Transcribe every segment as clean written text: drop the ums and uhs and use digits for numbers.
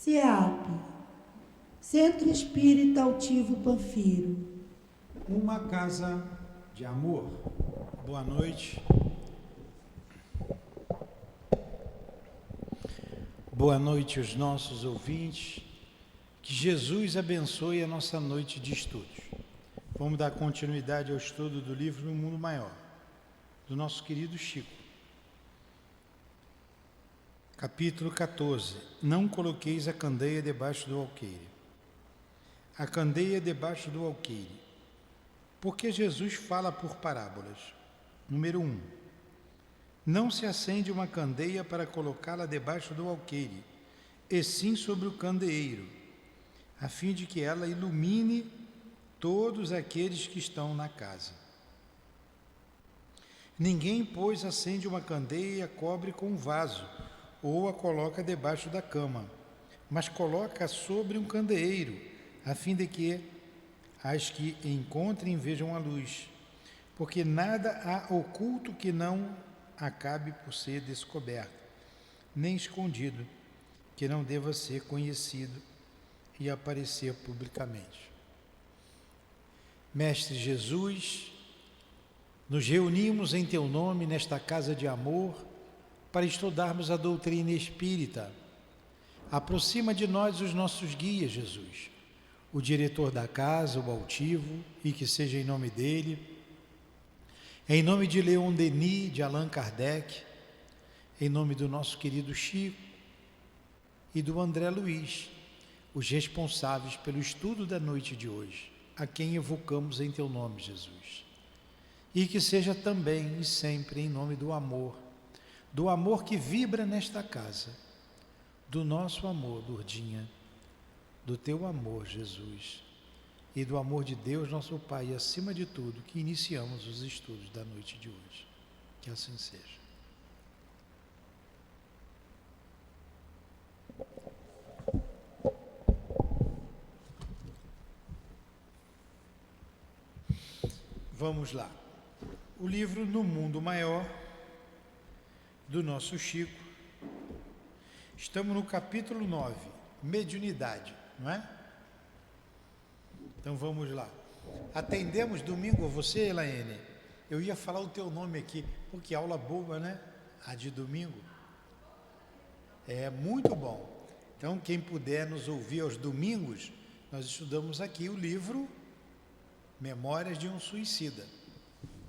CEAP, Centro Espírita Altivo Panfiro. Uma casa de amor. Boa noite. Boa noite aos nossos ouvintes. Que Jesus abençoe a nossa noite de estudos. Vamos dar continuidade ao estudo do livro No Mundo Maior, do nosso querido Chico. Capítulo 14. Não coloqueis a candeia debaixo do alqueire. A candeia debaixo do alqueire. Porque Jesus fala por parábolas. Número 1. Não se acende uma candeia para colocá-la debaixo do alqueire, e sim sobre o candeeiro, a fim de que ela ilumine todos aqueles que estão na casa. Ninguém, pois, acende uma candeia e a cobre com um vaso, ou a coloca debaixo da cama, mas coloca sobre um candeeiro, a fim de que as que encontrem vejam a luz, porque nada há oculto que não acabe por ser descoberto, nem escondido, que não deva ser conhecido e aparecer publicamente. Mestre Jesus, nos reunimos em Teu nome nesta casa de amor para estudarmos a doutrina espírita. Aproxima de nós os nossos guias, Jesus, o diretor da casa, o altivo, e que seja em nome dele, em nome de Leon Denis, de Allan Kardec, em nome do nosso querido Chico e do André Luiz, os responsáveis pelo estudo da noite de hoje, a quem evocamos em Teu nome, Jesus. E que seja também e sempre em nome do amor que vibra nesta casa, do nosso amor, Lourdinha, do Teu amor, Jesus, e do amor de Deus, nosso Pai, e acima de tudo, que iniciamos os estudos da noite de hoje. Que assim seja. Vamos lá. O livro No Mundo Maior, do nosso Chico. Estamos no capítulo 9, mediunidade, não é? Então vamos lá. Atendemos domingo a você, Elaine? Eu ia falar o teu nome aqui, porque aula boa, né? A de domingo. É muito bom. Então quem puder nos ouvir aos domingos, nós estudamos aqui o livro Memórias de um Suicida,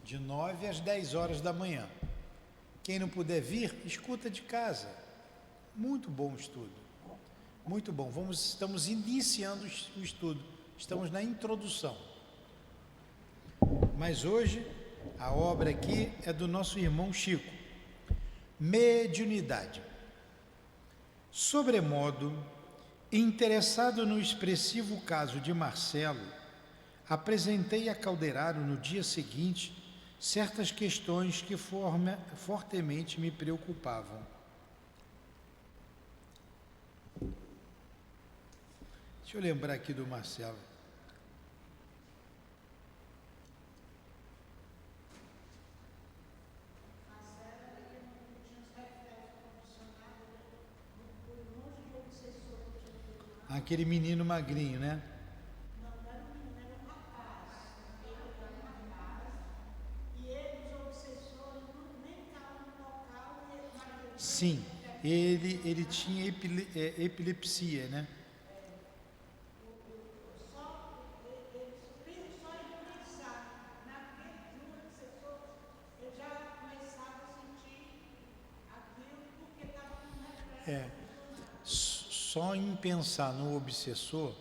de 9 às 10 horas da manhã. Quem não puder vir, escuta de casa. Muito bom estudo. Muito bom. Estamos iniciando o estudo. Estamos na introdução. Mas hoje, a obra aqui é do nosso irmão Chico. Mediunidade. Sobremodo, interessado no expressivo caso de Marcelo, apresentei a Calderaro no dia seguinte certas questões que fortemente me preocupavam. Deixa eu lembrar aqui do Marcelo. Aquele menino magrinho, né? Sim, ele tinha epilepsia, né? Só em pensar no obsessor,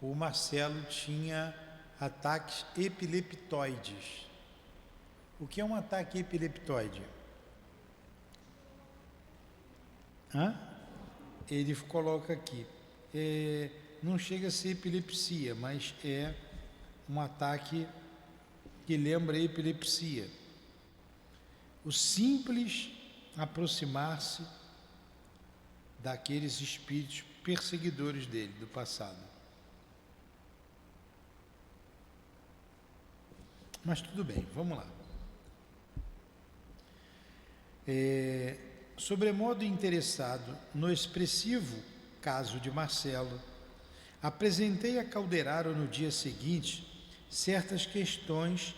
o Marcelo tinha ataques epileptoides. O que é um ataque epileptoide? Ele coloca aqui, não chega a ser epilepsia, mas é um ataque que lembra epilepsia. O simples aproximar-se daqueles espíritos perseguidores dele, do passado. Mas tudo bem, vamos lá. Sobremodo interessado no expressivo caso de Marcelo, apresentei a Calderaro no dia seguinte certas questões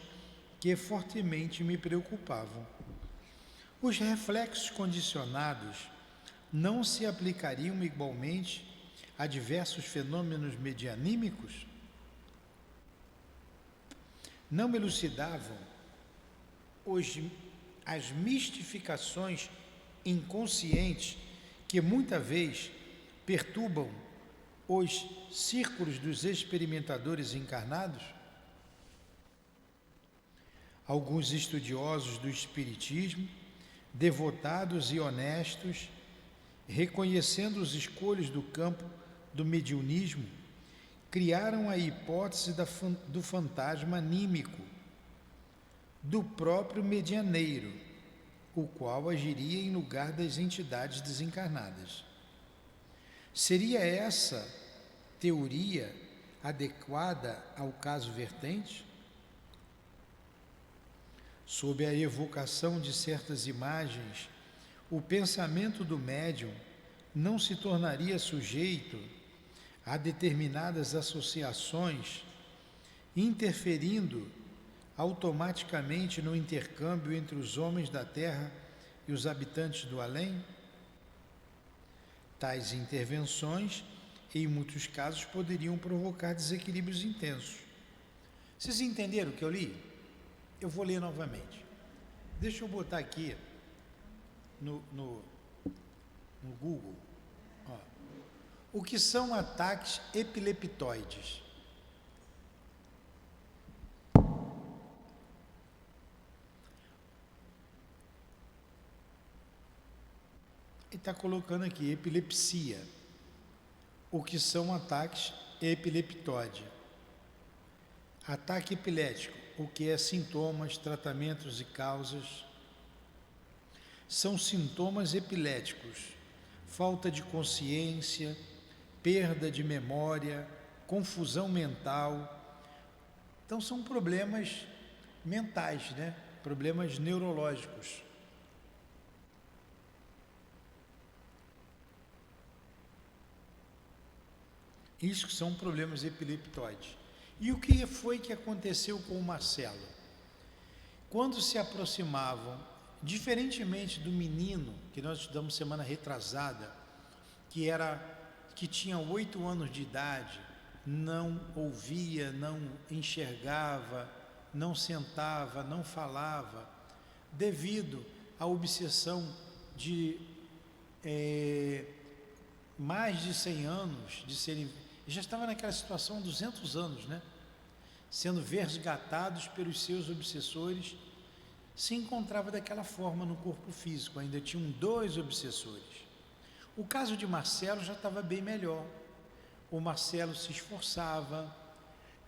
que fortemente me preocupavam. Os reflexos condicionados não se aplicariam igualmente a diversos fenômenos medianímicos? Não elucidavam as mistificações inconscientes que muita vez perturbam os círculos dos experimentadores encarnados? Alguns estudiosos do Espiritismo, devotados e honestos, reconhecendo os escolhos do campo do mediunismo, criaram a hipótese do fantasma anímico, do próprio medianeiro, o qual agiria em lugar das entidades desencarnadas. Seria essa teoria adequada ao caso vertente? Sob a evocação de certas imagens, o pensamento do médium não se tornaria sujeito a determinadas associações, interferindo automaticamente no intercâmbio entre os homens da Terra e os habitantes do além? Tais intervenções, em muitos casos, poderiam provocar desequilíbrios intensos. Vocês entenderam o que eu li? Eu vou ler novamente. Deixa eu botar aqui no Google. Ó. O que são ataques epileptoides? Ele está colocando aqui epilepsia. O que são ataques epileptoide? Ataque epilético. O que é sintomas, tratamentos e causas? São sintomas epiléticos: falta de consciência, perda de memória, confusão mental. Então são problemas mentais, né? Problemas neurológicos. Isso que são problemas epileptoides. E o que foi que aconteceu com o Marcelo? Quando se aproximavam, diferentemente do menino que nós estudamos semana retrasada, que tinha 8 anos de idade, não ouvia, não enxergava, não sentava, não falava, devido à obsessão de mais de 100 anos de serem... Já estava naquela situação há 200 anos, né? Sendo resgatados pelos seus obsessores, se encontrava daquela forma no corpo físico, ainda tinham 2 obsessores. O caso de Marcelo já estava bem melhor. O Marcelo se esforçava,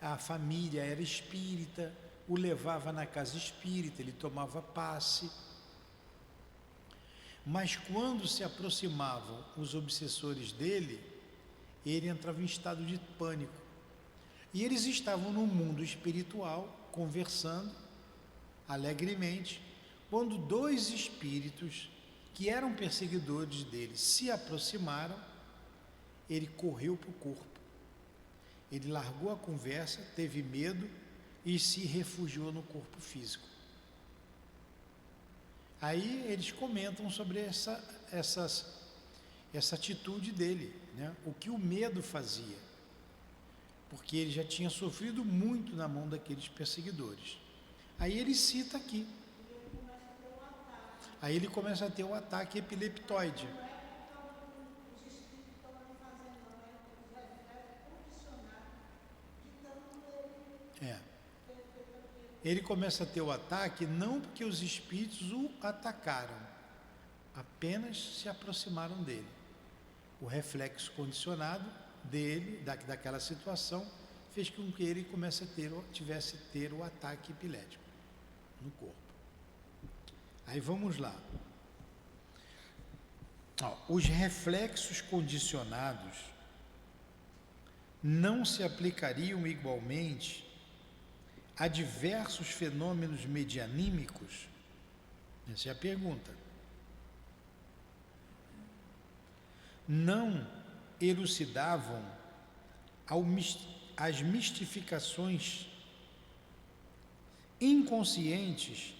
a família era espírita, o levava na casa espírita, ele tomava passe. Mas quando se aproximavam os obsessores dele, ele entrava em estado de pânico. E eles estavam no mundo espiritual, conversando alegremente, quando 2 espíritos que eram perseguidores dele se aproximaram, ele correu para o corpo. Ele largou a conversa, teve medo e se refugiou no corpo físico. Aí eles comentam sobre essa atitude dele, né? O que o medo fazia, porque ele já tinha sofrido muito na mão daqueles perseguidores. Aí ele cita aqui. Aí ele começa a ter o ataque epileptoide. Ele começa a ter o ataque não porque os espíritos o atacaram, apenas se aproximaram dele. O reflexo condicionado dele, daquela situação, fez com que ele tivesse a ter o ataque epilético no corpo. Aí vamos lá. Os reflexos condicionados não se aplicariam igualmente a diversos fenômenos medianímicos? Essa é a pergunta. Não elucidavam as mistificações inconscientes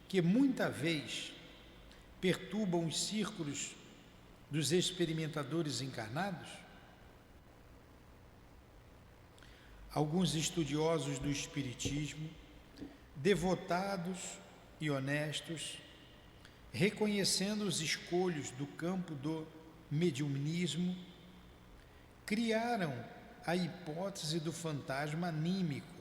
que muita vez perturbam os círculos dos experimentadores encarnados? Alguns estudiosos do Espiritismo, devotados e honestos, reconhecendo os escolhos do campo do mediunismo, criaram a hipótese do fantasma anímico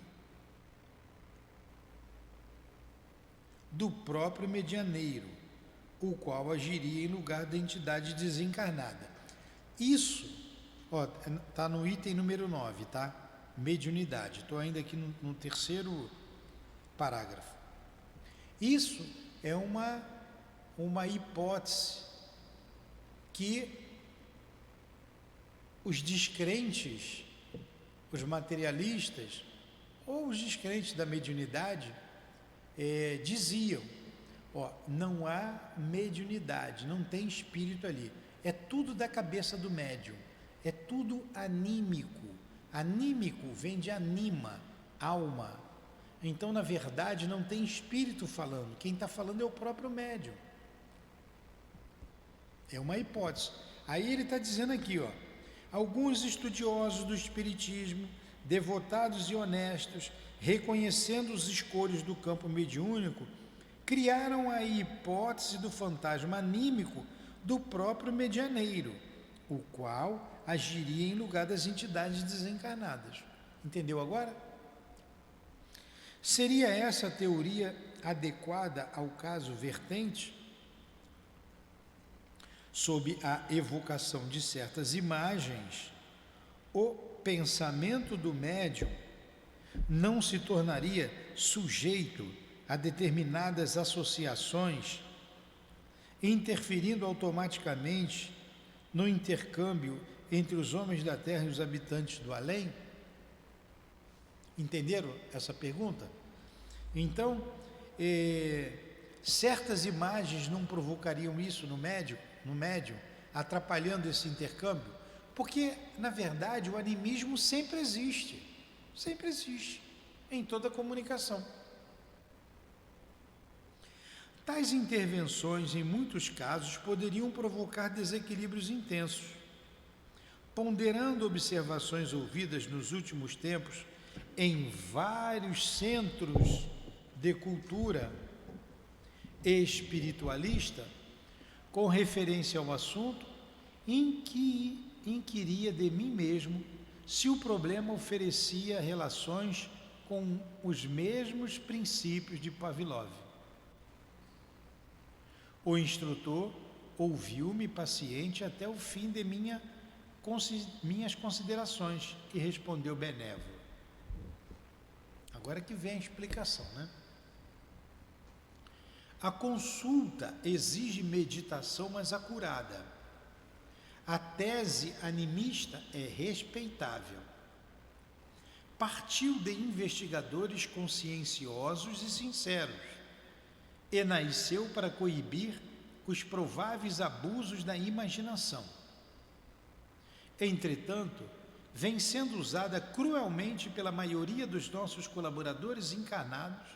do próprio medianeiro, o qual agiria em lugar da entidade desencarnada. Isso, está no item número 9, tá? Mediunidade. Estou ainda aqui no terceiro parágrafo. Isso é uma hipótese que os descrentes, os materialistas ou os descrentes da mediunidade diziam: não há mediunidade, não tem espírito ali, é tudo da cabeça do médium, é tudo anímico. Anímico vem de anima, alma. Então, na verdade, não tem espírito falando, quem está falando é o próprio médium. É uma hipótese. Aí ele está dizendo aqui, alguns estudiosos do Espiritismo, devotados e honestos, reconhecendo os escolhos do campo mediúnico, criaram a hipótese do fantasma anímico do próprio medianeiro, o qual agiria em lugar das entidades desencarnadas. Entendeu agora? Seria essa a teoria adequada ao caso vertente? Sob a evocação de certas imagens, o pensamento do médium não se tornaria sujeito a determinadas associações, interferindo automaticamente no intercâmbio entre os homens da Terra e os habitantes do além? Entenderam essa pergunta? Então, certas imagens não provocariam isso no médium, atrapalhando esse intercâmbio? Porque, na verdade, o animismo sempre existe em toda a comunicação. Tais intervenções, em muitos casos, poderiam provocar desequilíbrios intensos. Ponderando observações ouvidas nos últimos tempos em vários centros de cultura espiritualista, com referência ao assunto, inquiria de mim mesmo se o problema oferecia relações com os mesmos princípios de Pavlov. O instrutor ouviu-me paciente até o fim de minhas considerações e respondeu benévolo. Agora que vem a explicação, né? A consulta exige meditação mais acurada. A tese animista é respeitável. Partiu de investigadores conscienciosos e sinceros e nasceu para coibir os prováveis abusos da imaginação. Entretanto, vem sendo usada cruelmente pela maioria dos nossos colaboradores encarnados,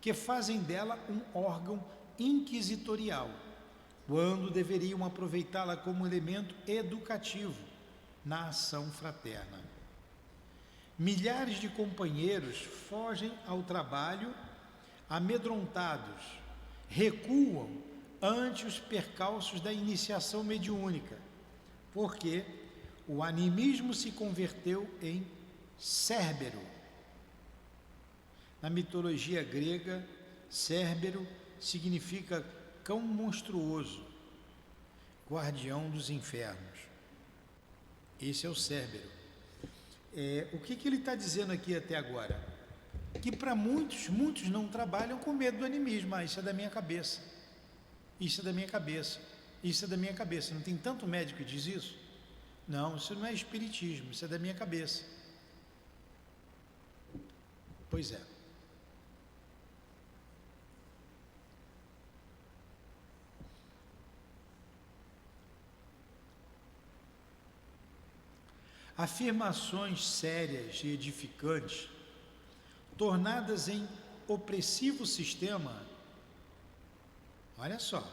que fazem dela um órgão inquisitorial, quando deveriam aproveitá-la como elemento educativo na ação fraterna. Milhares de companheiros fogem ao trabalho amedrontados, recuam ante os percalços da iniciação mediúnica, porque o animismo se converteu em Cérbero. Na mitologia grega, Cérbero significa cão monstruoso, guardião dos infernos. Esse é o Cérbero. O que ele está dizendo aqui até agora? Que para muitos não trabalham com medo do animismo. Isso é da minha cabeça. Isso é da minha cabeça. Isso é da minha cabeça. Não tem tanto médico que diz isso? Não, isso não é espiritismo, isso é da minha cabeça. Pois é. Afirmações sérias e edificantes, tornadas em opressivo sistema. Olha só,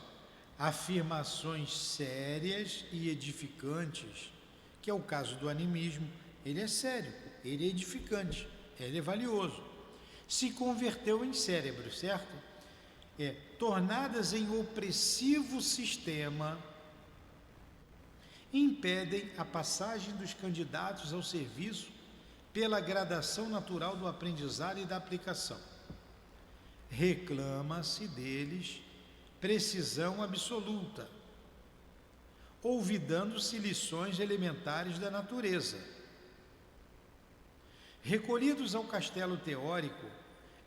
afirmações sérias e edificantes, que é o caso do animismo. Ele é sério, ele é edificante, ele é valioso. Se converteu em cérebro, certo? Tornadas em opressivo sistema, impedem a passagem dos candidatos ao serviço pela gradação natural do aprendizado e da aplicação. Reclama-se deles precisão absoluta, olvidando-se lições elementares da natureza. Recolhidos ao castelo teórico,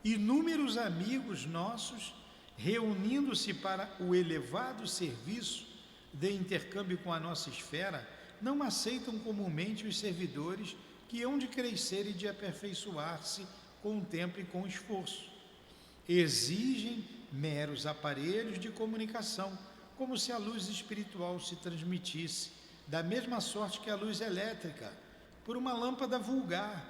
inúmeros amigos nossos, reunindo-se para o elevado serviço de intercâmbio com a nossa esfera, não aceitam comumente os servidores que hão de crescer e de aperfeiçoar-se com o tempo e com o esforço. Exigem meros aparelhos de comunicação, como se a luz espiritual se transmitisse, da mesma sorte que a luz elétrica, por uma lâmpada vulgar.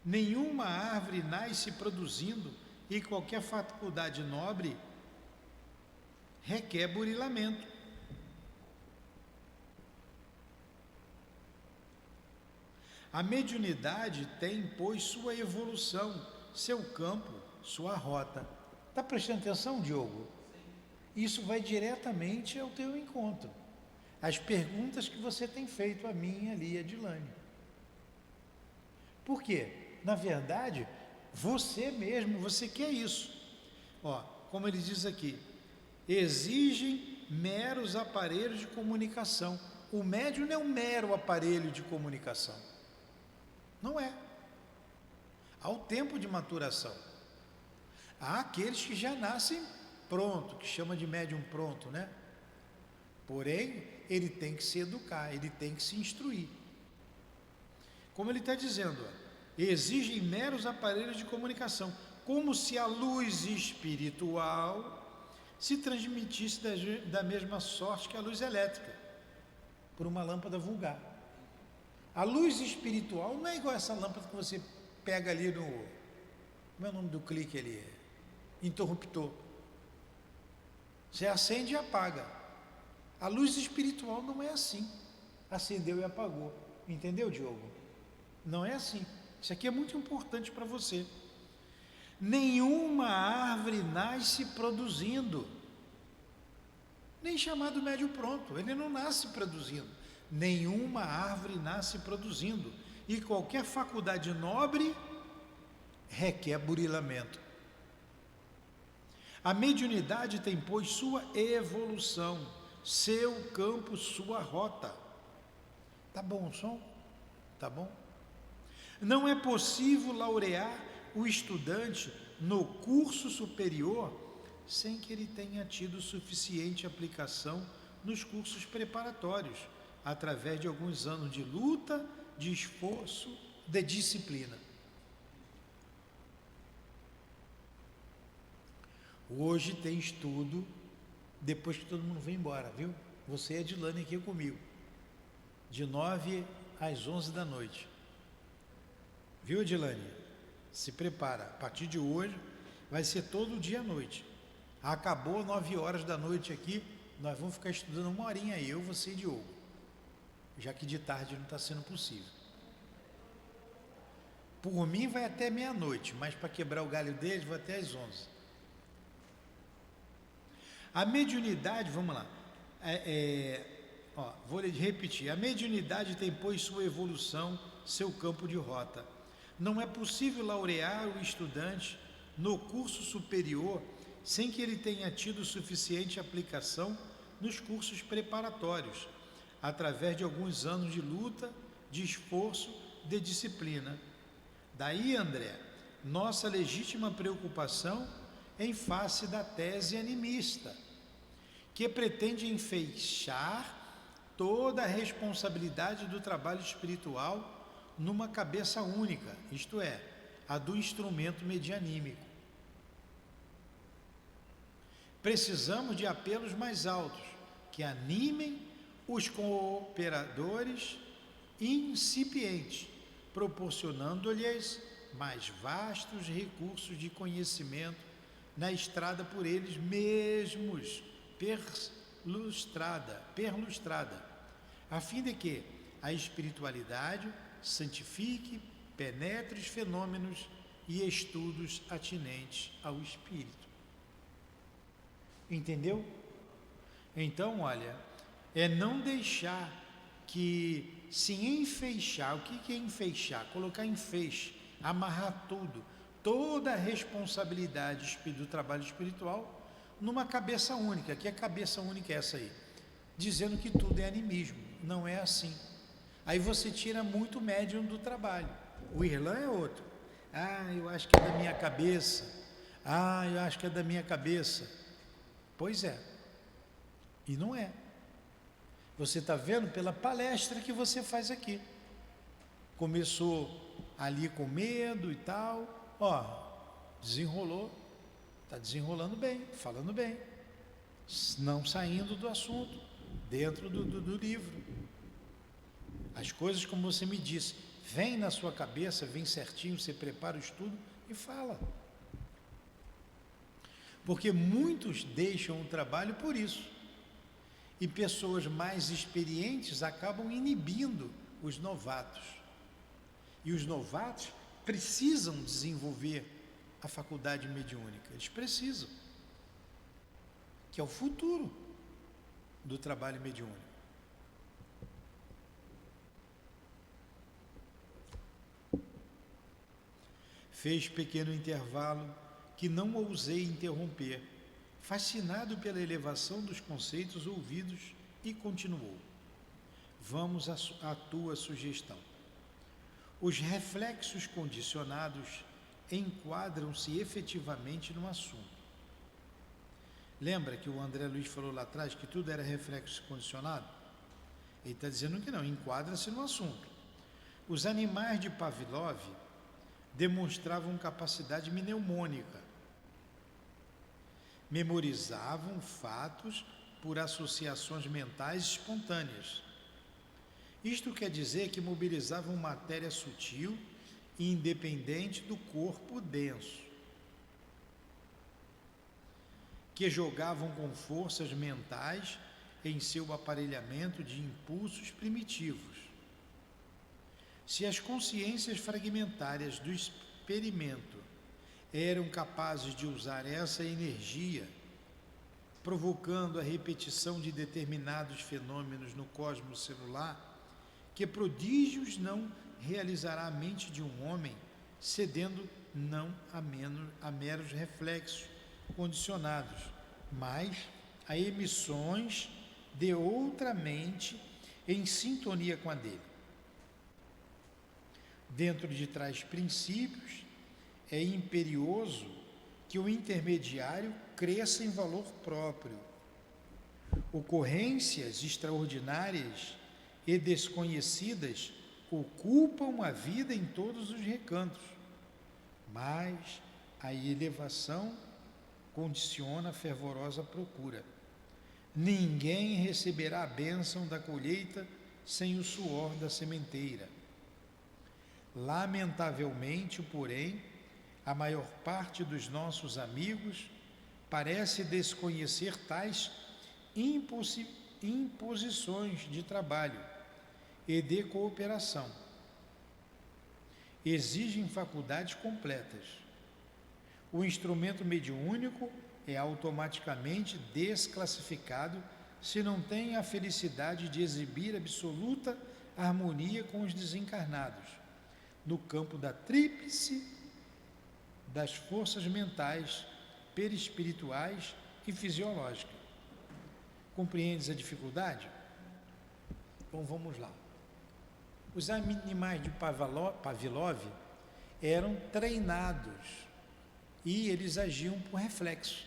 Nenhuma árvore nasce produzindo, e qualquer faculdade nobre requer burilamento. A mediunidade tem, pois, sua evolução, seu campo, sua rota. Está prestando atenção, Diogo? Isso vai diretamente ao teu encontro. As perguntas que você tem feito a mim ali, a Dilane. Por quê? Na verdade, você mesmo, você quer isso. Como ele diz aqui, exigem meros aparelhos de comunicação. O médium não é um mero aparelho de comunicação. Não é. Há o tempo de maturação. Há aqueles que já nascem pronto, que chama de médium pronto, né? Porém, ele tem que se educar, ele tem que se instruir. Como ele está dizendo, exigem meros aparelhos de comunicação, como se a luz espiritual se transmitisse da mesma sorte que a luz elétrica, por uma lâmpada vulgar. A luz espiritual não é igual essa lâmpada que você pega ali no... Como é o nome do clique ali? Interruptor. Você acende e apaga. A luz espiritual não é assim. Acendeu e apagou. Entendeu, Diogo? Não é assim. Isso aqui é muito importante para você. Nenhuma árvore nasce produzindo. Nem chamado médio pronto. Ele não nasce produzindo. Nenhuma árvore nasce produzindo. E qualquer faculdade nobre requer burilamento. A mediunidade tem, pois, sua evolução, seu campo, sua rota. Tá bom o som? Tá bom? Não é possível laurear o estudante no curso superior sem que ele tenha tido suficiente aplicação nos cursos preparatórios, através de alguns anos de luta, de esforço, de disciplina. Hoje tem estudo, depois que todo mundo vem embora, viu? Você e a Dilane aqui comigo, de 9 às 11 da noite. Viu, Dilane? Se prepara, a partir de hoje vai ser todo dia à noite. Acabou 9 horas da noite aqui, nós vamos ficar estudando 1 horinha aí, eu, você e Diogo, já que de tarde não está sendo possível. Por mim vai até meia-noite, mas para quebrar o galho deles vai até às 11. A mediunidade, vamos lá, vou repetir, a mediunidade tem, pois, sua evolução, seu campo de rota. Não é possível laurear o estudante no curso superior sem que ele tenha tido suficiente aplicação nos cursos preparatórios, através de alguns anos de luta, de esforço, de disciplina. Daí, André, nossa legítima preocupação em face da tese animista, que pretende enfeixar toda a responsabilidade do trabalho espiritual numa cabeça única, isto é, a do instrumento medianímico. Precisamos de apelos mais altos, que animem os cooperadores incipientes, proporcionando-lhes mais vastos recursos de conhecimento na estrada por eles mesmos perlustrada, a fim de que a espiritualidade santifique, penetre os fenômenos e estudos atinentes ao espírito. Entendeu? Então, olha, é não deixar que se enfeixar. O que é enfeixar? Colocar em feixe, amarrar tudo, toda a responsabilidade do trabalho espiritual numa cabeça única. Que a cabeça única é essa aí? Dizendo que tudo é animismo. Não é assim. Aí você tira muito o médium do trabalho. O Irlan é outro. Eu acho que é da minha cabeça. Eu acho que é da minha cabeça. Pois é. E não é. Você está vendo pela palestra que você faz aqui. Começou ali com medo e tal. Desenrolou. Está desenrolando bem, falando bem. Não saindo do assunto, dentro do livro. As coisas, como você me disse, vem na sua cabeça, vem certinho, você prepara o estudo e fala. Porque muitos deixam o trabalho por isso. E pessoas mais experientes acabam inibindo os novatos. E os novatos precisam desenvolver a faculdade mediúnica. Eles precisam. Que é o futuro do trabalho mediúnico. Fez pequeno intervalo que não ousei interromper, fascinado pela elevação dos conceitos ouvidos, e continuou: vamos à tua sugestão. Os reflexos condicionados enquadram-se efetivamente no assunto. Lembra que o André Luiz falou lá atrás que tudo era reflexo condicionado? Ele está dizendo que não, enquadra-se no assunto. Os animais de Pavlov demonstravam capacidade mnemônica. Memorizavam fatos por associações mentais espontâneas. Isto quer dizer que mobilizavam matéria sutil e independente do corpo denso, que jogavam com forças mentais em seu aparelhamento de impulsos primitivos. Se as consciências fragmentárias do experimento eram capazes de usar essa energia, provocando a repetição de determinados fenômenos no cosmos celular, que prodígios não realizará a mente de um homem, cedendo não a meros reflexos condicionados, mas a emissões de outra mente em sintonia com a dele. Dentro de tais princípios, é imperioso que o intermediário cresça em valor próprio. Ocorrências extraordinárias e desconhecidas ocupam a vida em todos os recantos, mas a elevação condiciona a fervorosa procura. Ninguém receberá a bênção da colheita sem o suor da sementeira. Lamentavelmente, porém, a maior parte dos nossos amigos parece desconhecer tais imposições de trabalho e de cooperação. Exigem faculdades completas. O instrumento mediúnico é automaticamente desclassificado se não tem a felicidade de exibir absoluta harmonia com os desencarnados, no campo da tríplice das forças mentais, perispirituais e fisiológicas. Compreendes a dificuldade? Então vamos lá. Os animais de Pavlov eram treinados e eles agiam por reflexo,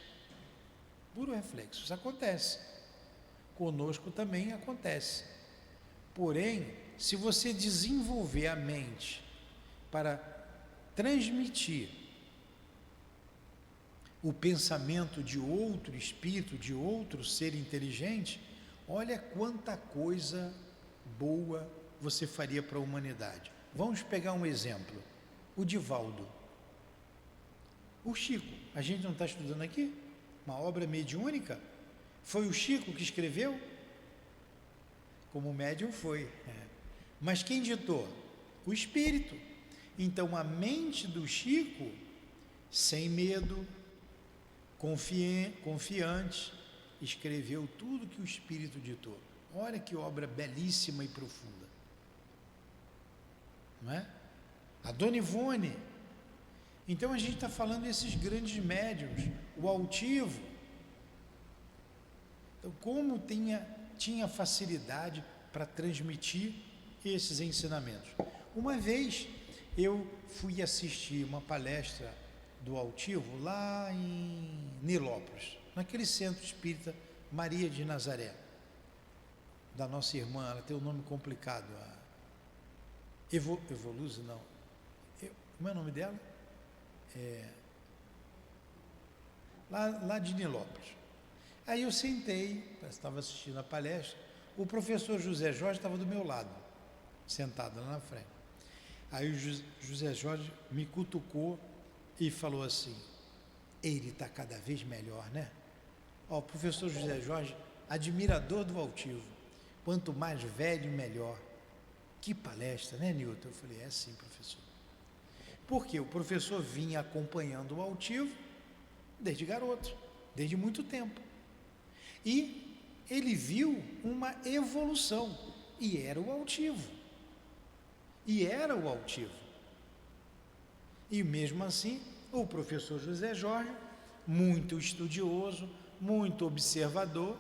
puro reflexo. Isso acontece. Conosco também acontece. Porém, se você desenvolver a mente para transmitir o pensamento de outro espírito, de outro ser inteligente, olha quanta coisa boa você faria para a humanidade? Vamos pegar um exemplo. O Divaldo. O Chico. A gente não está estudando aqui? Uma obra mediúnica? Foi o Chico que escreveu? Como médium foi. Mas quem ditou? O Espírito. Então a mente do Chico, sem medo, confiante, escreveu tudo que o Espírito ditou. Olha que obra belíssima e profunda. Não é? A Dona Ivone. Então a gente está falando desses grandes médiuns. O altivo. Então, como tinha facilidade para transmitir esses ensinamentos. Uma vez eu fui assistir uma palestra do altivo lá em Nilópolis, naquele centro espírita Maria de Nazaré, da nossa irmã. Ela tem um nome complicado, Evoluze, não. Como é o nome dela? Lá de Nilópolis. Aí eu sentei, estava assistindo a palestra, o professor José Jorge estava do meu lado, sentado lá na frente. Aí o José Jorge me cutucou e falou assim: ele está cada vez melhor, né? O professor José Jorge, admirador do altivo, quanto mais velho, melhor. Que palestra, né, Nilton? Eu falei: é sim, professor. Porque o professor vinha acompanhando o altivo desde garoto, desde muito tempo. E ele viu uma evolução, e era o altivo. E mesmo assim, o professor José Jorge, muito estudioso, muito observador,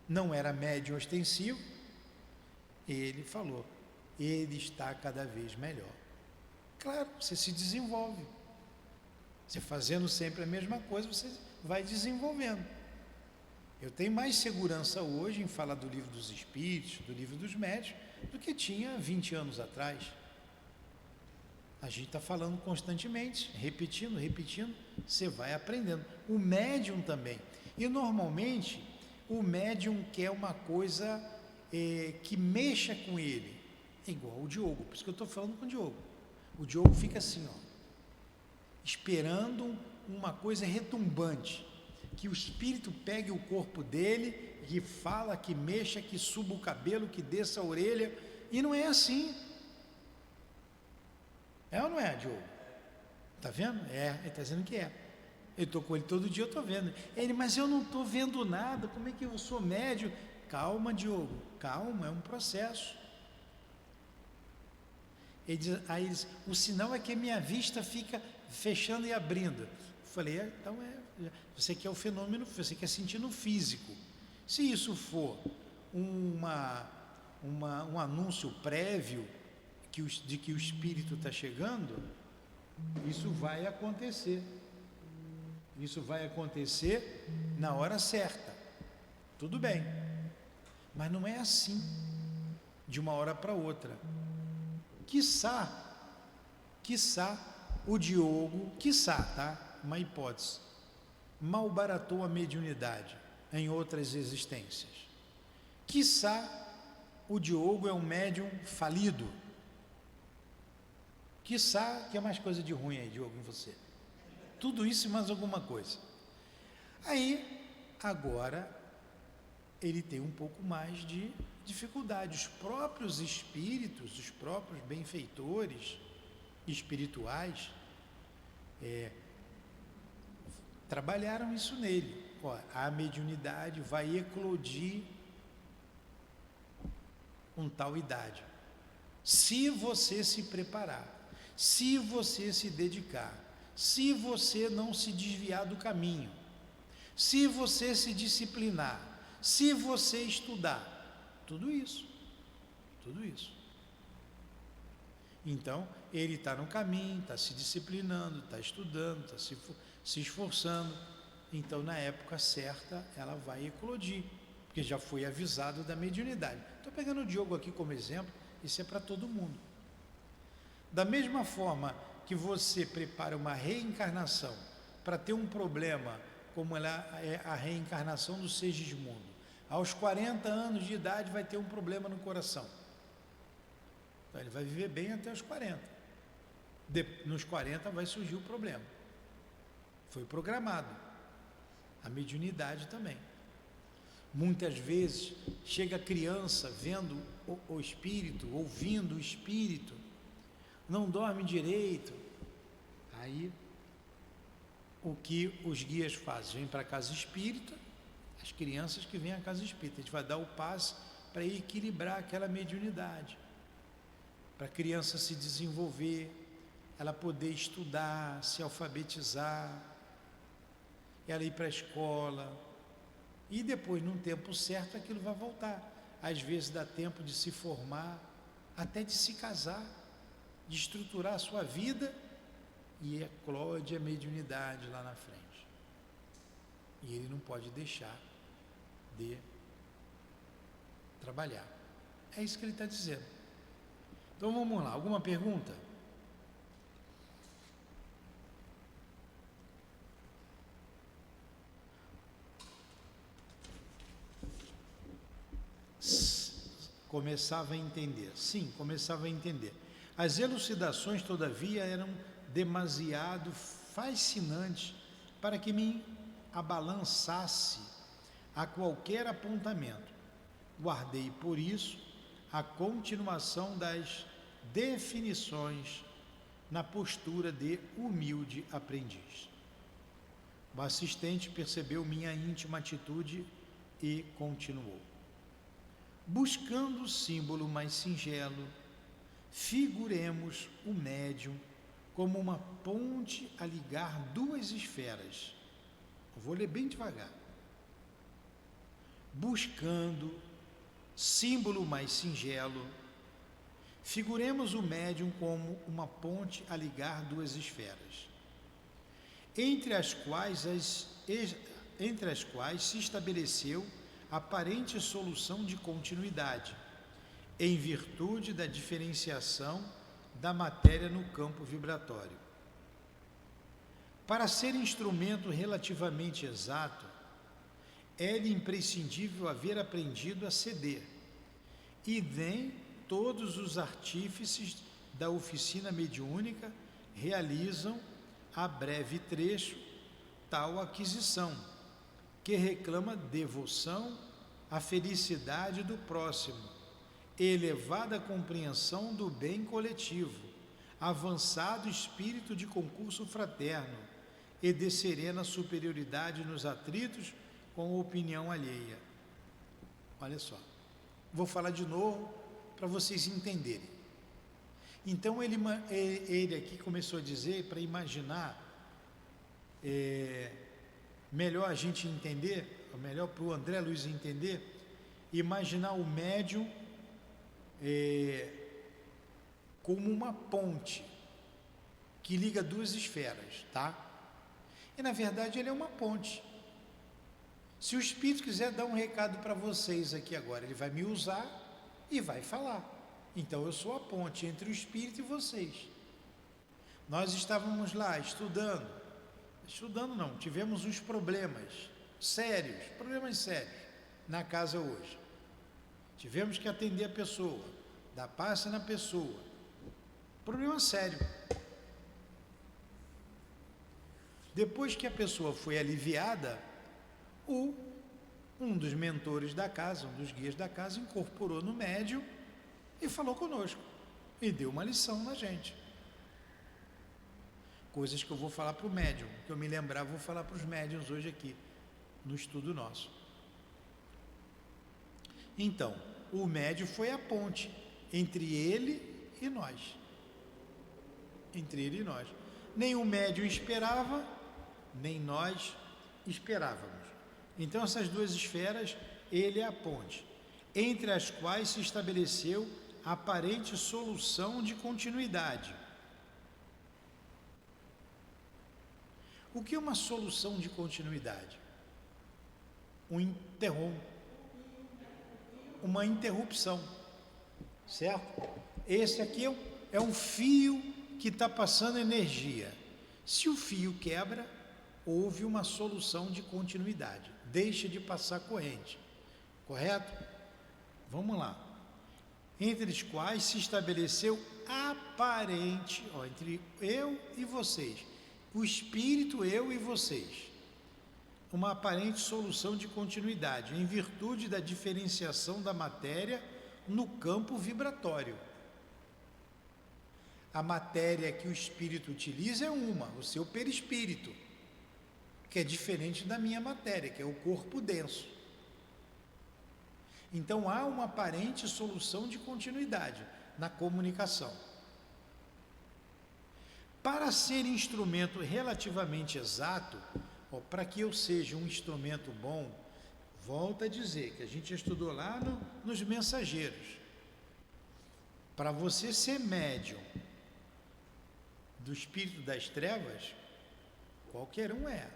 não era médium ostensivo, ele falou: ele está cada vez melhor. Claro, você se desenvolve. Você fazendo sempre a mesma coisa, você vai desenvolvendo. Eu tenho mais segurança hoje em falar do Livro dos Espíritos, do Livro dos Médiuns, do que tinha 20 anos atrás. A gente está falando constantemente, repetindo, você vai aprendendo. O médium também. E normalmente, o médium quer uma coisa que mexa com ele. É igual o Diogo, por isso que eu estou falando com o Diogo. O Diogo fica assim, esperando uma coisa retumbante, que o espírito pegue o corpo dele, que fala, que mexa, que suba o cabelo, que desça a orelha, e não é assim. É ou não é, Diogo? Está vendo? Ele está dizendo que é. Eu estou com ele todo dia, eu estou vendo. Ele: mas eu não estou vendo nada, como é que eu sou médium? Calma, Diogo, calma, é um processo. Aí ele diz: o sinal é que a minha vista fica fechando e abrindo. Eu falei: então você quer o fenômeno, você quer sentir no físico. Se isso for um anúncio prévio de que o espírito está chegando, isso vai acontecer. Isso vai acontecer na hora certa. Tudo bem. Mas não é assim, de uma hora para outra. Quiçá o Diogo, tá? Uma hipótese, malbaratou a mediunidade em outras existências. Quiçá o Diogo é um médium falido. Quiçá, que é mais coisa de ruim aí, Diogo, em você. Tudo isso e mais alguma coisa. Aí, agora, ele tem um pouco mais de dificuldade. Os próprios espíritos, os próprios benfeitores espirituais, trabalharam isso nele. A mediunidade vai eclodir com tal idade. Se você se preparar, se você se dedicar, se você não se desviar do caminho, se você se disciplinar, se você estudar, tudo isso. Então, ele está no caminho, está se disciplinando, está estudando, está se esforçando. Então, na época certa, ela vai eclodir, porque já foi avisado da mediunidade. Estou pegando o Diogo aqui como exemplo, isso é para todo mundo. Da mesma forma que você prepara uma reencarnação para ter um problema, como ela é a reencarnação do Segismundo. Aos 40 anos de idade vai ter um problema no coração. Então ele vai viver bem até os 40. Nos 40 vai surgir o problema. Foi programado. A mediunidade também. Muitas vezes chega a criança vendo o espírito, ouvindo o espírito, não dorme direito. Aí o que os guias fazem? Vêm para a casa espírita, as crianças que vêm à casa espírita. A gente vai dar o passe para equilibrar aquela mediunidade, para a criança se desenvolver, ela poder estudar, se alfabetizar, ela ir para a escola, e depois, num tempo certo, aquilo vai voltar. Às vezes dá tempo de se formar, até de se casar, de estruturar a sua vida, e eclode a mediunidade lá na frente. E ele não pode deixar de trabalhar. É isso que ele está dizendo. Então vamos lá, alguma pergunta? Começava a entender. Sim, começava a entender. As elucidações, todavia, eram demasiado fascinantes para que me abalançasse a qualquer apontamento. Guardei, por isso, a continuação das definições na postura de humilde aprendiz. O assistente percebeu minha íntima atitude e continuou. Buscando o símbolo mais singelo, figuremos o médium como uma ponte a ligar duas esferas. Eu vou ler bem devagar. Buscando símbolo mais singelo, figuremos o médium como uma ponte a ligar duas esferas, entre as quais se estabeleceu aparente solução de continuidade, em virtude da diferenciação da matéria no campo vibratório. Para ser instrumento relativamente exato, é-lhe imprescindível haver aprendido a ceder, e nem todos os artífices da oficina mediúnica realizam a breve trecho tal aquisição, que reclama devoção à felicidade do próximo, elevada compreensão do bem coletivo, avançado espírito de concurso fraterno e de serena superioridade nos atritos com a opinião alheia. Olha só, vou falar de novo para vocês entenderem. Então ele aqui começou a dizer, para imaginar, melhor a gente entender, melhor para o André Luiz entender, imaginar o médium como uma ponte que liga duas esferas, tá? E na verdade ele é uma ponte. Se o Espírito quiser dar um recado para vocês aqui agora, ele vai me usar e vai falar. Então eu sou a ponte entre o Espírito e vocês. Nós estávamos lá estudando não, tivemos uns problemas sérios na casa hoje. Tivemos que atender a pessoa, dar passe na pessoa. Problema sério. Depois que a pessoa foi aliviada, um dos mentores da casa, um dos guias da casa, incorporou no médium e falou conosco, e deu uma lição na gente. Coisas que eu vou falar para o médium, que eu me lembrar, vou falar para os médiums hoje aqui, no estudo nosso. Então, o médium foi a ponte entre ele e nós. Entre ele e nós. Nem o médium esperava, nem nós esperávamos. Então, essas duas esferas, ele é a ponte, entre as quais se estabeleceu a aparente solução de continuidade. O que é uma solução de continuidade? Uma interrupção, certo? Esse aqui é um fio que está passando energia. Se o fio quebra, houve uma solução de continuidade, deixa de passar corrente, correto? Vamos lá. entre os quais se estabeleceu aparente, entre eu e vocês, o espírito, eu e vocês, uma aparente solução de continuidade, em virtude da diferenciação da matéria no campo vibratório. A matéria que o espírito utiliza é o seu perispírito, que é diferente da minha matéria, que é o corpo denso. Então há uma aparente solução de continuidade na comunicação. Para ser instrumento relativamente exato, para que eu seja um instrumento bom, volto a dizer que a gente estudou lá nos mensageiros. Para você ser médium do espírito das trevas, qualquer um é.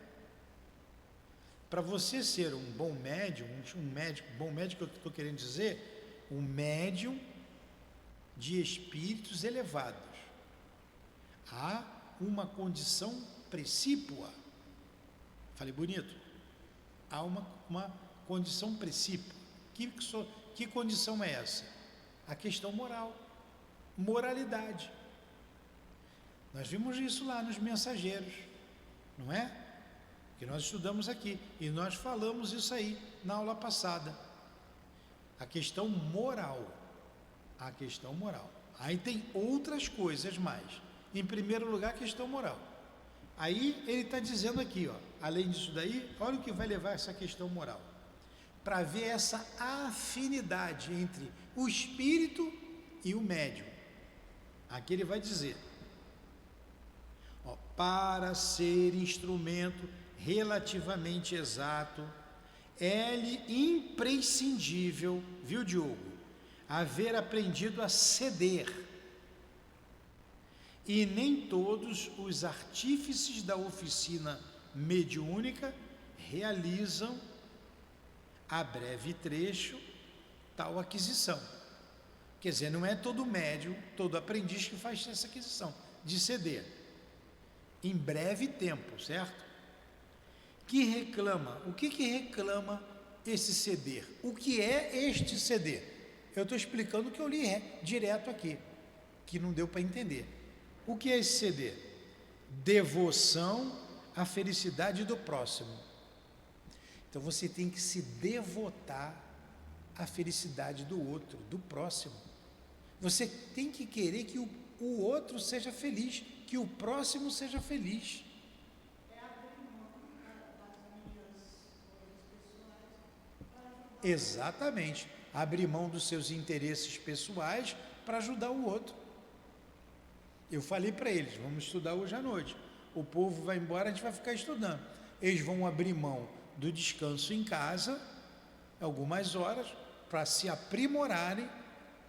Para você ser um bom médium, bom médium que eu estou querendo dizer, um médium de espíritos elevados. Há uma condição precípua. Falei bonito? Há uma condição precípua. Que condição é essa? A questão moral, moralidade. Nós vimos isso lá nos mensageiros, não é? Que nós estudamos aqui, e nós falamos isso aí na aula passada. A questão moral. Aí tem outras coisas mais. Em primeiro lugar, a questão moral. Aí ele está dizendo aqui, além disso daí, olha o que vai levar essa questão moral. Para ver essa afinidade entre o espírito e o médium. Aqui ele vai dizer, para ser instrumento relativamente exato, é-lhe imprescindível, viu, Diogo, haver aprendido a ceder. E nem todos os artífices da oficina mediúnica realizam a breve trecho tal aquisição. Quer dizer, não é todo médium, todo aprendiz que faz essa aquisição de ceder em breve tempo, certo? Que reclama, o que reclama esse ceder? O que é este ceder? Eu estou explicando o que eu li direto aqui, que não deu para entender. O que é esse ceder? Devoção à felicidade do próximo. Então você tem que se devotar à felicidade do outro, do próximo. Você tem que querer que o outro seja feliz, que o próximo seja feliz. Exatamente, abrir mão dos seus interesses pessoais para ajudar o outro. Eu falei para eles, vamos estudar hoje à noite. O povo vai embora, a gente vai ficar estudando. Eles vão abrir mão do descanso em casa, algumas horas, para se aprimorarem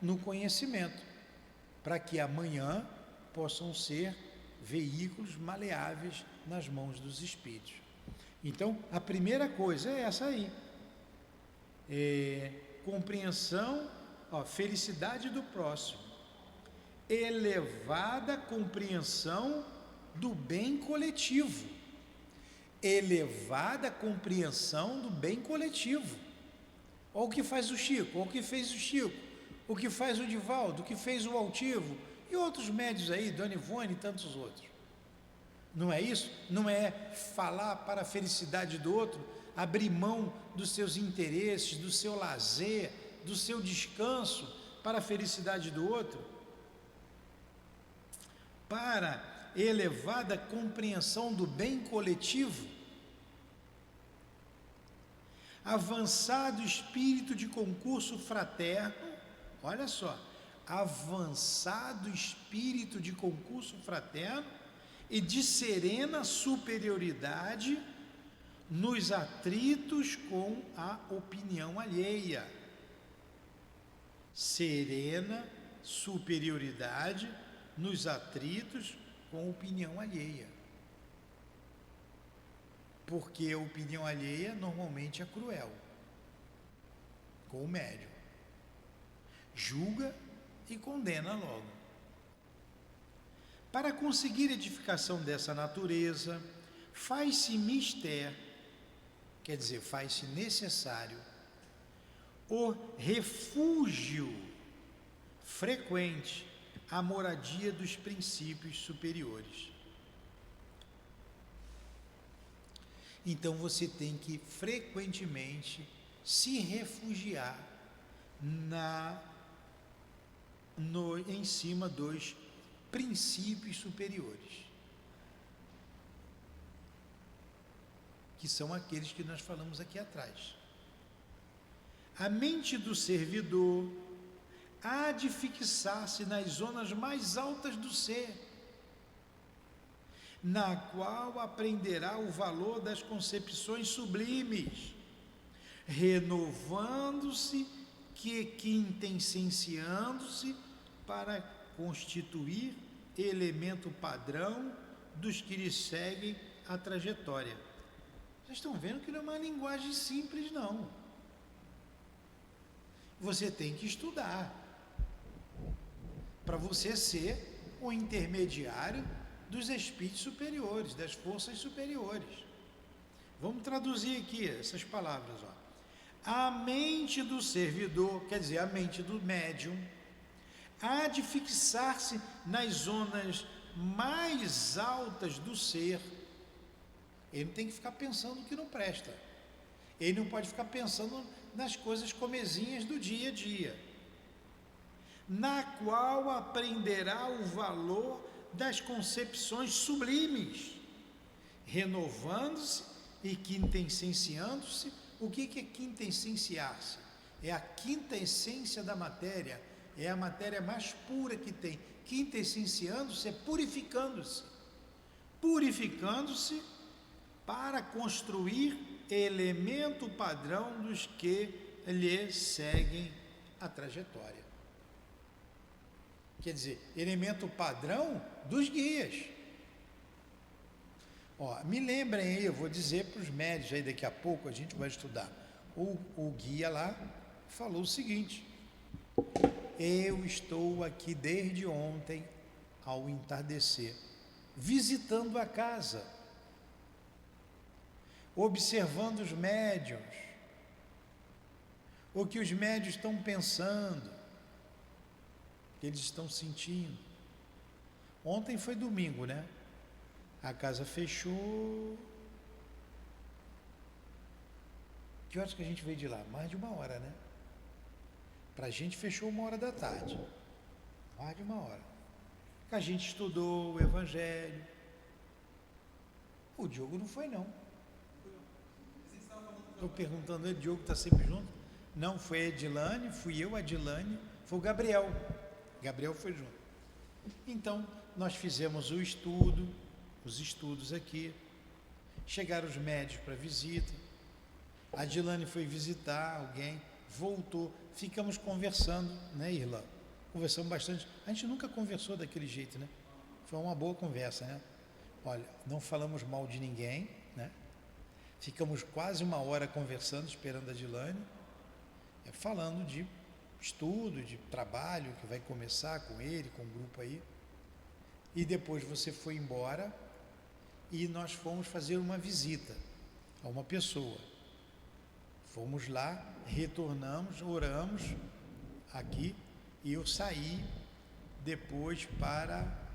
no conhecimento, para que amanhã possam ser veículos maleáveis nas mãos dos espíritos. Então, a primeira coisa é essa aí. Compreensão, felicidade do próximo, elevada compreensão do bem coletivo, elevada compreensão do bem coletivo. Olha o que faz o Chico, olha o que fez o Chico, o que faz o Divaldo, o que fez o Altivo e outros médios aí, Dona Ivone e tantos outros. Não é isso? Não é falar para a felicidade do outro, abrir mão dos seus interesses, do seu lazer, do seu descanso para a felicidade do outro? Para elevada compreensão do bem coletivo, avançado espírito de concurso fraterno, olha só, avançado espírito de concurso fraterno e de serena superioridade nos atritos com a opinião alheia. Serena superioridade nos atritos com a opinião alheia. Porque a opinião alheia normalmente é cruel com o médium. Julga e condena logo. Para conseguir edificação dessa natureza, faz-se mister, quer dizer, faz-se necessário, o refúgio frequente a moradia dos princípios superiores. Então você tem que frequentemente se refugiar em cima dos princípios superiores, que são aqueles que nós falamos aqui atrás. A mente do servidor há de fixar-se nas zonas mais altas do ser, na qual aprenderá o valor das concepções sublimes, renovando-se, quintessenciando-se para constituir elemento padrão dos que lhe seguem a trajetória. Vocês estão vendo que não é uma linguagem simples, não. Você tem que estudar para você ser o intermediário dos espíritos superiores, das forças superiores. Vamos traduzir aqui essas palavras, ó. A mente do servidor, quer dizer, a mente do médium, há de fixar-se nas zonas mais altas do ser. Ele não tem que ficar pensando no que não presta. Ele não pode ficar pensando nas coisas comezinhas do dia a dia. Na qual aprenderá o valor das concepções sublimes, renovando-se e quintessenciando-se. O que é quintessenciar-se? É a quinta essência da matéria, é a matéria mais pura que tem. Quintessenciando-se é purificando-se. Purificando-se para construir elemento padrão dos que lhe seguem a trajetória. Quer dizer, elemento padrão dos guias. Ó, me lembrem aí, eu vou dizer para os médios aí daqui a pouco, a gente vai estudar. O guia lá falou o seguinte: eu estou aqui desde ontem ao entardecer, visitando a casa, observando os médiuns, o que os médiuns estão pensando, o que eles estão sentindo. Ontem foi domingo, né? A casa fechou. Que horas que a gente veio de lá? Mais de 1 hora, né? Pra gente fechou 1 hora da tarde. Mais de 1 hora. A gente estudou o Evangelho. O Diogo não foi, não. Estou perguntando, o Diogo está sempre junto? Não, foi a Edilane, fui eu, a Edilane, foi o Gabriel. Gabriel foi junto. Então, nós fizemos o estudo, os estudos aqui. Chegaram os médicos para visita. A Edilane foi visitar alguém, voltou. Ficamos conversando, né, Irla? Conversamos bastante. A gente nunca conversou daquele jeito, né? Foi uma boa conversa, né? Olha, não falamos mal de ninguém, né? Ficamos quase 1 hora conversando, esperando a Edilane, falando de estudo, de trabalho que vai começar com ele, com o grupo aí. E depois você foi embora e nós fomos fazer uma visita a uma pessoa. Fomos lá, retornamos, oramos aqui e eu saí depois para...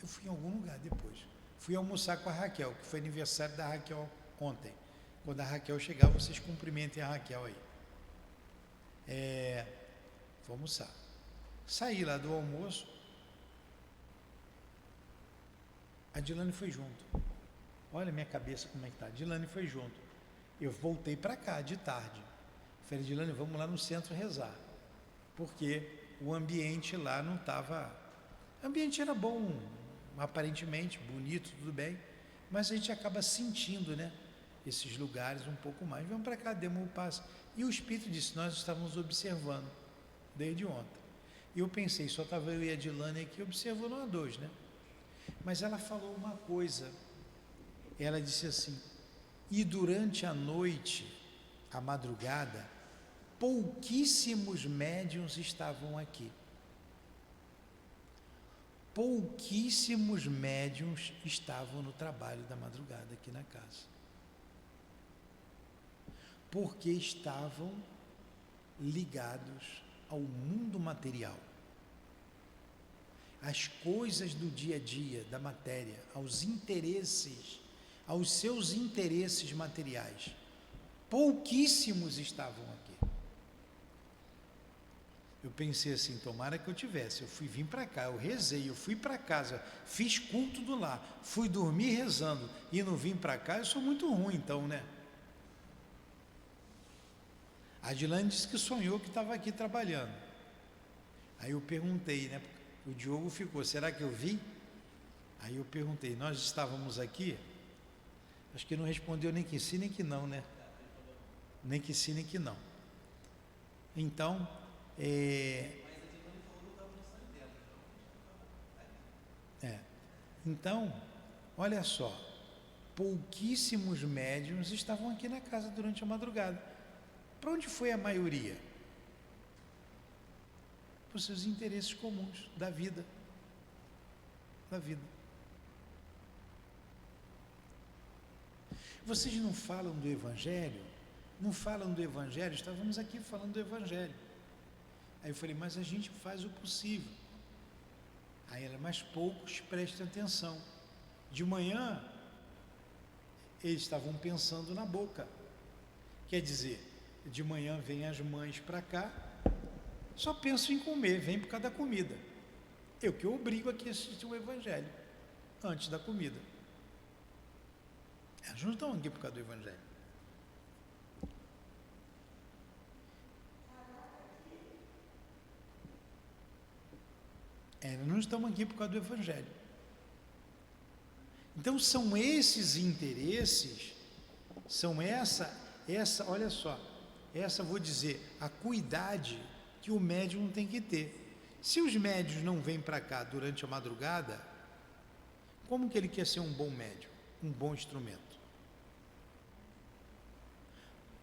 Eu fui em algum lugar depois. Fui almoçar com a Raquel, que foi aniversário da Raquel ontem. Quando a Raquel chegar, vocês cumprimentem a Raquel aí. Vou almoçar. Saí lá do almoço. A Dilane foi junto. Olha a minha cabeça como é que está. A Dilane foi junto. Eu voltei para cá de tarde. Falei, Dilane, vamos lá no centro rezar. Porque o ambiente lá não estava... O ambiente era bom, aparentemente, bonito, tudo bem. Mas a gente acaba sentindo, né? Esses lugares um pouco mais. Vamos para cá, demos um passo. E o Espírito disse, nós estávamos observando desde ontem. E eu pensei, só estava eu e a Dilane aqui observando a 2, né? Mas ela falou uma coisa. Ela disse assim, e durante a noite, a madrugada, pouquíssimos médiuns estavam aqui. Pouquíssimos médiuns estavam no trabalho da madrugada aqui na casa. Porque estavam ligados ao mundo material, às coisas do dia a dia, da matéria, aos interesses, aos seus interesses materiais. Pouquíssimos estavam aqui. Eu pensei assim, tomara que eu tivesse. Eu vim para cá, eu rezei, eu fui para casa, fiz culto do lar, fui dormir rezando e não vim para cá, eu sou muito ruim então, né? A Adilane disse que sonhou que estava aqui trabalhando. Aí eu perguntei, né? O Diogo ficou, será que eu vi? Aí eu perguntei, nós estávamos aqui? Acho que não respondeu nem que sim, nem que não, né? Nem que sim, nem que não. Então, então, olha só, pouquíssimos médiuns estavam aqui na casa durante a madrugada. Para onde foi a maioria? Para os seus interesses comuns da vida. Da vida. Vocês não falam do Evangelho? Não falam do Evangelho? Estávamos aqui falando do Evangelho. Aí eu falei, mas a gente faz o possível. Aí ela, mas poucos prestem atenção. De manhã, eles estavam pensando na boca. Quer dizer, de manhã vêm as mães para cá, só penso em comer, vem por causa da comida. Eu que obrigo aqui a assistir o Evangelho, antes da comida. Elas não estão aqui por causa do Evangelho. Elas não estão aqui por causa do Evangelho. Então são esses interesses, são essa, olha só, essa vou dizer, a cuidade que o médium tem que ter. Se os médiuns não vêm para cá durante a madrugada, como que ele quer ser um bom médium, um bom instrumento?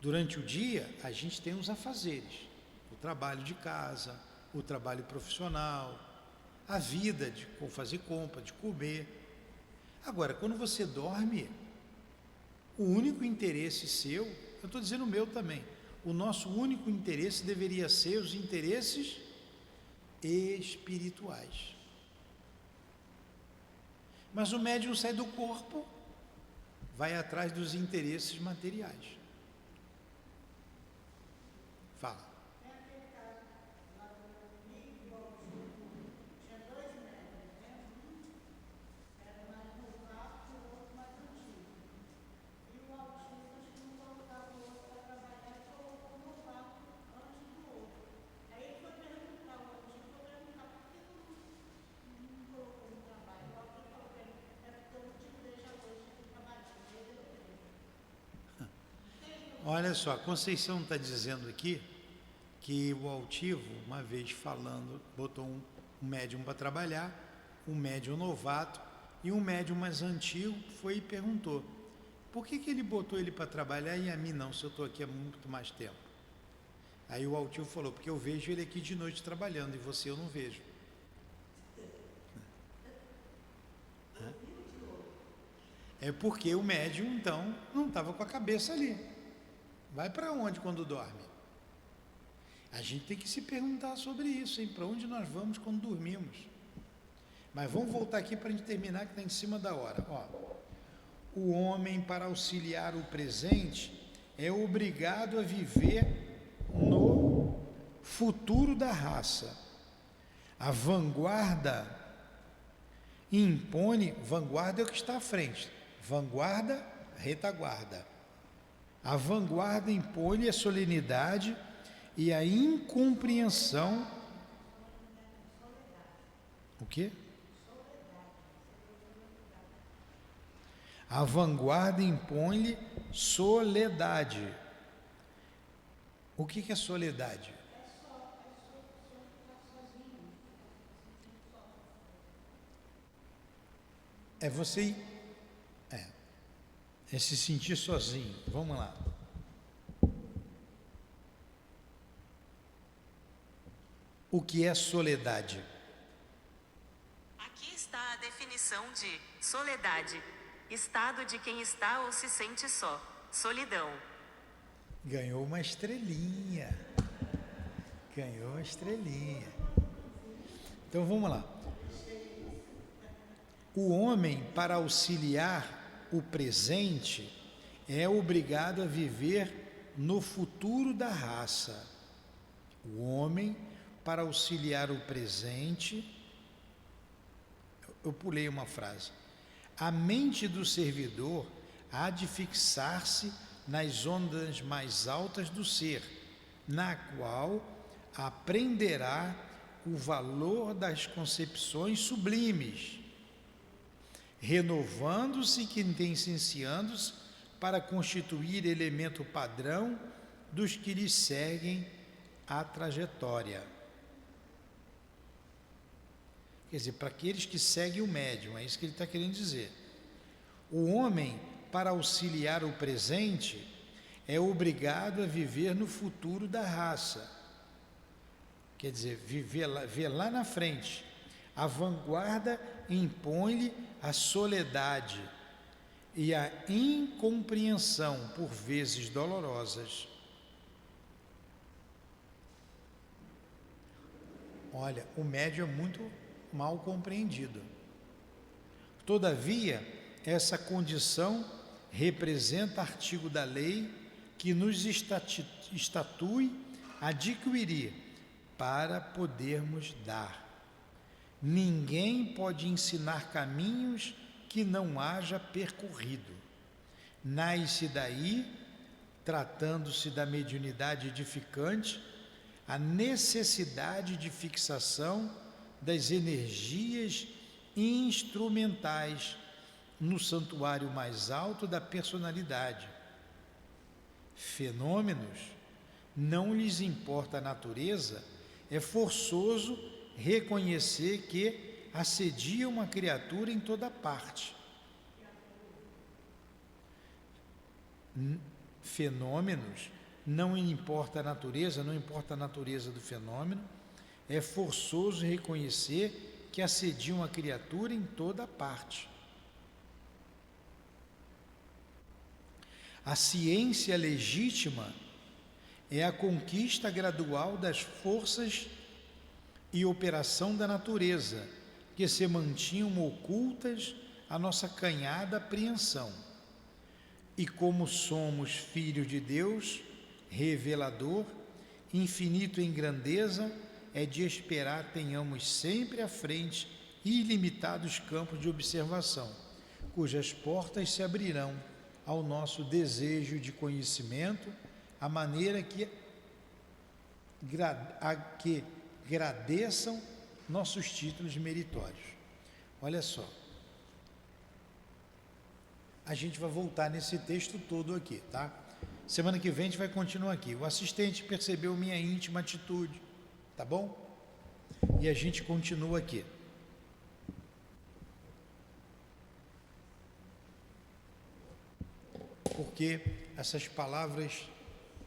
Durante o dia, a gente tem os afazeres, o trabalho de casa, o trabalho profissional, a vida de fazer compra, de comer. Agora, quando você dorme, o único interesse seu, eu estou dizendo o meu também, o nosso único interesse deveria ser os interesses espirituais. Mas o médium sai do corpo, vai atrás dos interesses materiais. Fala. Olha só, a Conceição está dizendo aqui que o altivo, uma vez falando, botou um médium para trabalhar, um médium novato e um médium mais antigo foi e perguntou, por que ele botou ele para trabalhar e a mim não, se eu estou aqui há muito mais tempo? Aí o altivo falou, porque eu vejo ele aqui de noite trabalhando e você eu não vejo. É porque o médium, então, não estava com a cabeça ali. Vai para onde quando dorme? A gente tem que se perguntar sobre isso, hein? Para onde nós vamos quando dormimos? Mas vamos voltar aqui para a gente terminar, que está em cima da hora. Ó, o homem, para auxiliar o presente, é obrigado a viver no futuro da raça. A vanguarda impõe, vanguarda é o que está à frente, vanguarda, retaguarda. A vanguarda impõe a solenidade e a incompreensão. O quê? A vanguarda impõe-lhe soledade. O que é soledade? É você... É se sentir sozinho. Vamos lá. O que é soledade? Aqui está a definição de soledade: estado de quem está ou se sente só, solidão. Ganhou uma estrelinha. Ganhou a estrelinha. Então vamos lá. O homem, para auxiliar o presente, é obrigado a viver no futuro da raça. O homem, para auxiliar o presente, eu pulei uma frase. A mente do servidor há de fixar-se nas ondas mais altas do ser, na qual aprenderá o valor das concepções sublimes, renovando-se e intenciando-se para constituir elemento padrão dos que lhe seguem a trajetória. Quer dizer, para aqueles que seguem o médium, é isso que ele está querendo dizer. O homem, para auxiliar o presente, é obrigado a viver no futuro da raça. Quer dizer, ver lá na frente. A vanguarda impõe-lhe a soledade e a incompreensão, por vezes dolorosas. Olha, o médium é muito mal compreendido. Todavia, essa condição representa artigo da lei que nos estatui adquirir para podermos dar. Ninguém pode ensinar caminhos que não haja percorrido. Nasce daí, tratando-se da mediunidade edificante, a necessidade de fixação das energias instrumentais no santuário mais alto da personalidade. Fenômenos, não lhes importa a natureza, é forçoso reconhecer que assedia uma criatura em toda parte. Fenômenos, não importa a natureza, não importa a natureza do fenômeno, é forçoso reconhecer que assedia uma criatura em toda parte. A ciência legítima é a conquista gradual das forças e operação da natureza, que se mantinham ocultas à nossa canhada apreensão. E como somos filhos de Deus, revelador, infinito em grandeza, é de esperar tenhamos sempre à frente ilimitados campos de observação, cujas portas se abrirão ao nosso desejo de conhecimento, a maneira que agradeçam nossos títulos meritórios. Olha só, a gente vai voltar nesse texto todo aqui, tá? Semana que vem a gente vai continuar aqui. O assistente percebeu minha íntima atitude, tá bom? E a gente continua aqui. Porque essas palavras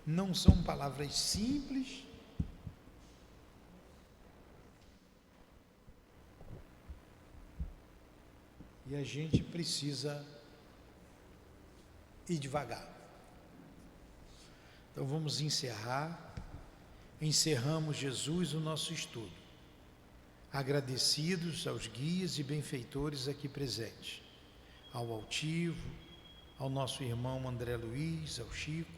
não são palavras simples, e a gente precisa ir devagar. Então vamos encerrar. Encerramos, Jesus, o nosso estudo, agradecidos aos guias e benfeitores aqui presentes, ao altivo, ao nosso irmão André Luiz, ao Chico,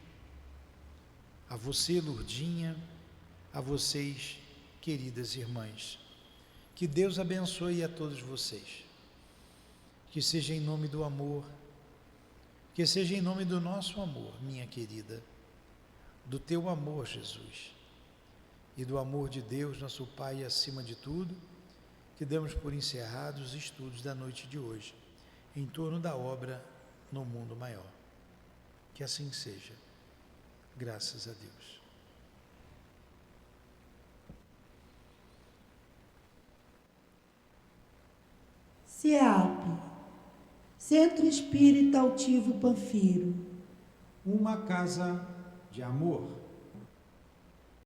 a você, Lourdinha, a vocês, queridas irmãs. Que Deus abençoe a todos vocês. Que seja em nome do amor, que seja em nome do nosso amor, minha querida, do teu amor, Jesus, e do amor de Deus, nosso Pai, acima de tudo, que damos por encerrados os estudos da noite de hoje, em torno da obra no mundo maior. Que assim seja. Graças a Deus. CEAP, Centro Espírita Altivo Panfiro. Uma casa de amor.